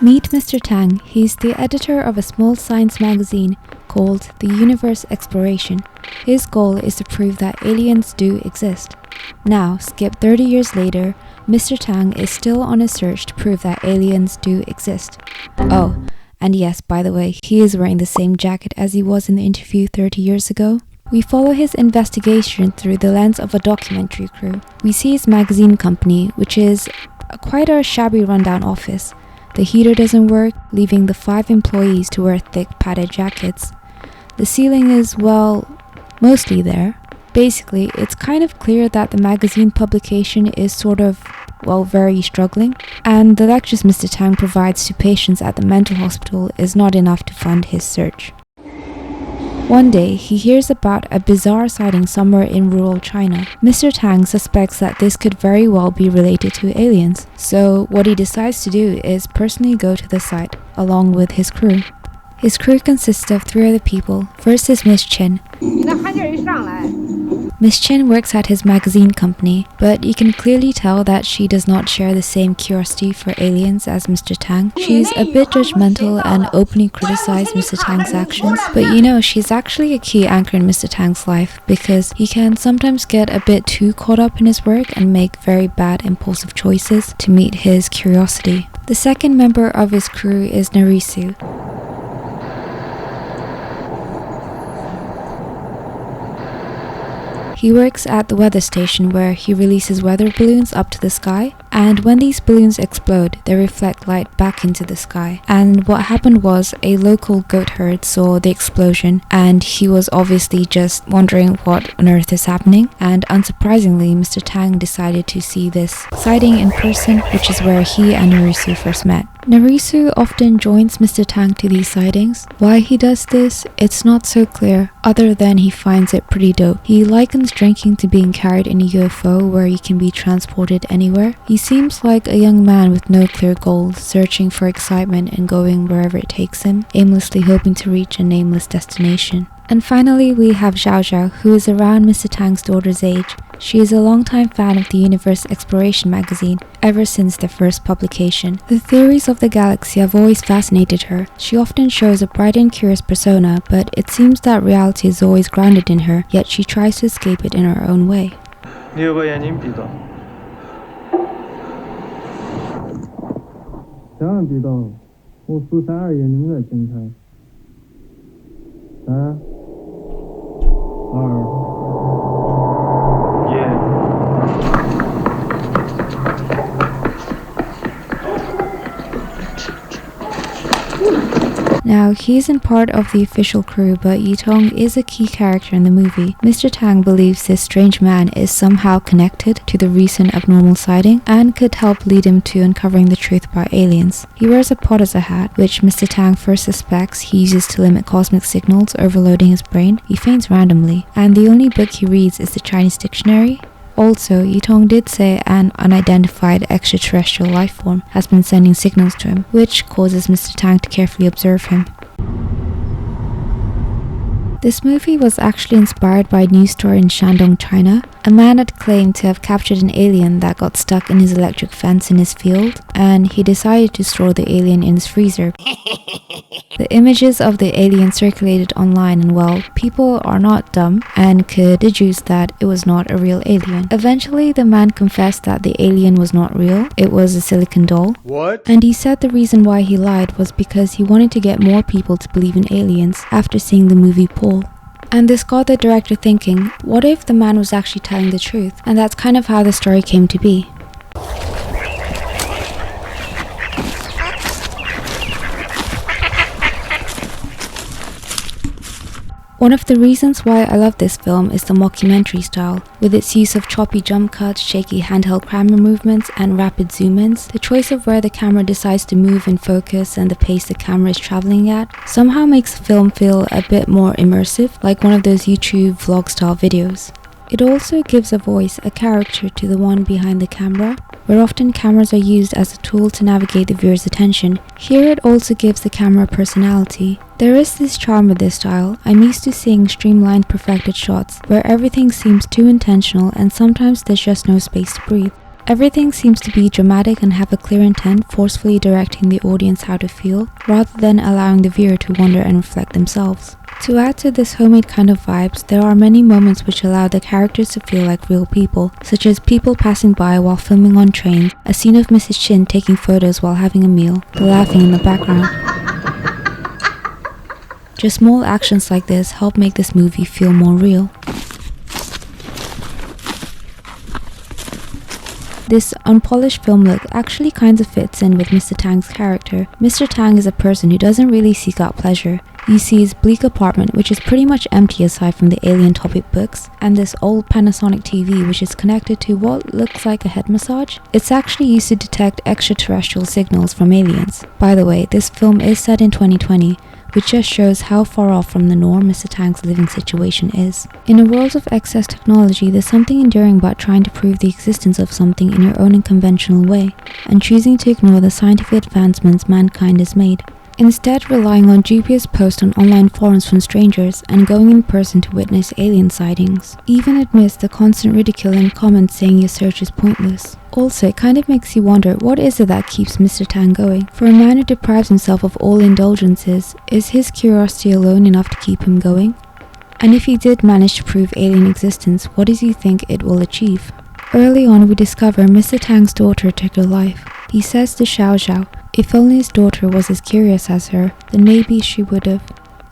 Meet Mr. Tang. He's the editor of a small science magazine called The Universe Exploration. His goal is to prove that aliens do exist. Now, skip 30 years later, Mr. Tang is still on a search to prove that aliens do exist. Oh, and yes, by the way, he is wearing the same jacket as he was in the interview 30 years ago. We follow his investigation through the lens of a documentary crew. We see his magazine company, which is quite a shabby rundown office. The heater doesn't work, leaving the 5 employees to wear thick padded jackets. The ceiling is, well, mostly there. Basically, it's kind of clear that the magazine publication is sort of, well, very struggling, and the lectures Mr. Tang provides to patients at the mental hospital is not enough to fund his search. One day, he hears about a bizarre sighting somewhere in rural China. Mr. Tang suspects that this could very well be related to aliens, so what he decides to do is personally go to the site, along with his crew. His crew consists of 3 other people. First is Miss Chen. Miss Chen works at his magazine company, but you can clearly tell that she does not share the same curiosity for aliens as Mr. Tang. She's a bit judgmental and openly criticizes Mr. Tang's actions, but you know, she's actually a key anchor in Mr. Tang's life because he can sometimes get a bit too caught up in his work and make very bad impulsive choices to meet his curiosity. The second member of his crew is Narisu. He works at the weather station where he releases weather balloons up to the sky, and when these balloons explode, they reflect light back into the sky. And what happened was a local goat herd saw the explosion, and he was obviously just wondering what on earth is happening, and unsurprisingly, Mr. Tang decided to see this sighting in person, which is where he and Narisu first met. Narisu often joins Mr. Tang to these sightings. Why he does this, it's not so clear, other than he finds it pretty dope. He likens drinking to being carried in a UFO where he can be transported anywhere. He seems like a young man with no clear goals, searching for excitement and going wherever it takes him, aimlessly hoping to reach a nameless destination. And finally, we have Zhao Zhao, who is around Mr. Tang's daughter's age. She is a longtime fan of the Universe Exploration magazine, ever since their first publication. The theories of the galaxy have always fascinated her. She often shows a bright and curious persona, but it seems that reality is always grounded in her, yet she tries to escape it in her own way. 6个眼睛闭着，千万闭到，我数3、2、1，你们再检查。3、2。Now, he isn't part of the official crew, but Yitong is a key character in the movie. Mr. Tang believes this strange man is somehow connected to the recent abnormal sighting and could help lead him to uncovering the truth about aliens. He wears a pot as a hat, which Mr. Tang first suspects he uses to limit cosmic signals overloading his brain. He faints randomly, and the only book he reads is the Chinese dictionary. Also, Yitong did say an unidentified extraterrestrial life form has been sending signals to him, which causes Mr. Tang to carefully observe him. This movie was actually inspired by a news story in Shandong, China. A man had claimed to have captured an alien that got stuck in his electric fence in his field, and he decided to store the alien in his freezer. The images of the alien circulated online, and well, people are not dumb and could deduce that it was not a real alien. Eventually, the man confessed that the alien was not real, it was a silicon doll. What? And he said the reason why he lied was because he wanted to get more people to believe in aliens after seeing the movie Paul. And this got the director thinking, what if the man was actually telling the truth? And that's kind of how the story came to be. One of the reasons why I love this film is the mockumentary style. With its use of choppy jump cuts, shaky handheld camera movements, and rapid zoom-ins, the choice of where the camera decides to move in focus and the pace the camera is traveling at somehow makes the film feel a bit more immersive, like one of those YouTube vlog-style videos. It also gives a voice, a character to the one behind the camera, where often cameras are used as a tool to navigate the viewer's attention. Here it also gives the camera personality. There is this charm with this style. I'm used to seeing streamlined, perfected shots, where everything seems too intentional and sometimes there's just no space to breathe. Everything seems to be dramatic and have a clear intent, forcefully directing the audience how to feel, rather than allowing the viewer to wonder and reflect themselves. To add to this homemade kind of vibes, there are many moments which allow the characters to feel like real people, such as people passing by while filming on trains, a scene of Mrs. Chin taking photos while having a meal, the laughing in the background. Just small actions like this help make this movie feel more real. This unpolished film look actually kinda fits in with Mr. Tang's character. Mr. Tang is a person who doesn't really seek out pleasure. You see his bleak apartment, which is pretty much empty aside from the alien topic books, and this old Panasonic TV which is connected to what looks like a head massage. It's actually used to detect extraterrestrial signals from aliens. By the way, this film is set in 2020, which just shows how far off from the norm Mr. Tang's living situation is. In a world of excess technology, there's something enduring about trying to prove the existence of something in your own unconventional way, and choosing to ignore the scientific advancements mankind has made. Instead, relying on dubious posts on online forums from strangers and going in person to witness alien sightings. Even amidst the constant ridicule and comments saying your search is pointless. Also, it kind of makes you wonder, what is it that keeps Mr. Tang going? For a man who deprives himself of all indulgences, is his curiosity alone enough to keep him going? And if he did manage to prove alien existence, what does he think it will achieve? Early on, we discover Mr. Tang's daughter took her life. He says to Xiao Xiao, if only his daughter was as curious as her, then maybe she would have,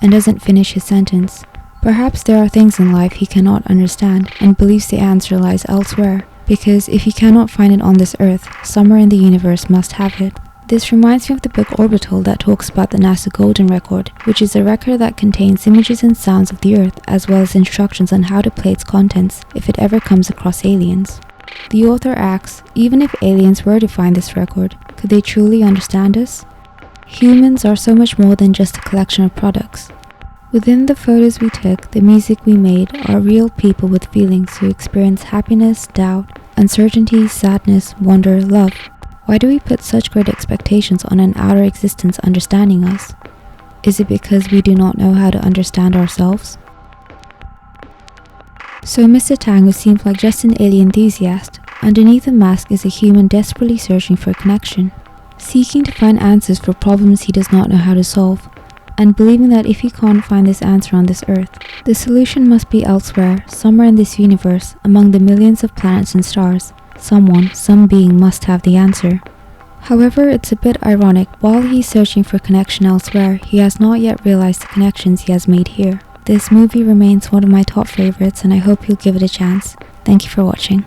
and doesn't finish his sentence. Perhaps there are things in life he cannot understand, and believes the answer lies elsewhere, because if he cannot find it on this earth, somewhere in the universe must have it. This reminds me of the book Orbital that talks about the NASA Golden Record, which is a record that contains images and sounds of the Earth, as well as instructions on how to play its contents if it ever comes across aliens. The author asks, even if aliens were to find this record, could they truly understand us? Humans are so much more than just a collection of products. Within the photos we took, the music we made, are real people with feelings who experience happiness, doubt, uncertainty, sadness, wonder, love. Why do we put such great expectations on an outer existence understanding us? Is it because we do not know how to understand ourselves? So Mr. Tang, who seems like just an alien enthusiast, underneath the mask is a human desperately searching for a connection, seeking to find answers for problems he does not know how to solve, and believing that if he can't find this answer on this earth, the solution must be elsewhere, somewhere in this universe, among the millions of planets and stars. Someone, some being must have the answer. However, it's a bit ironic, while he's searching for connection elsewhere, he has not yet realized the connections he has made here. This movie remains one of my top favorites, and I hope you'll give it a chance. Thank you for watching.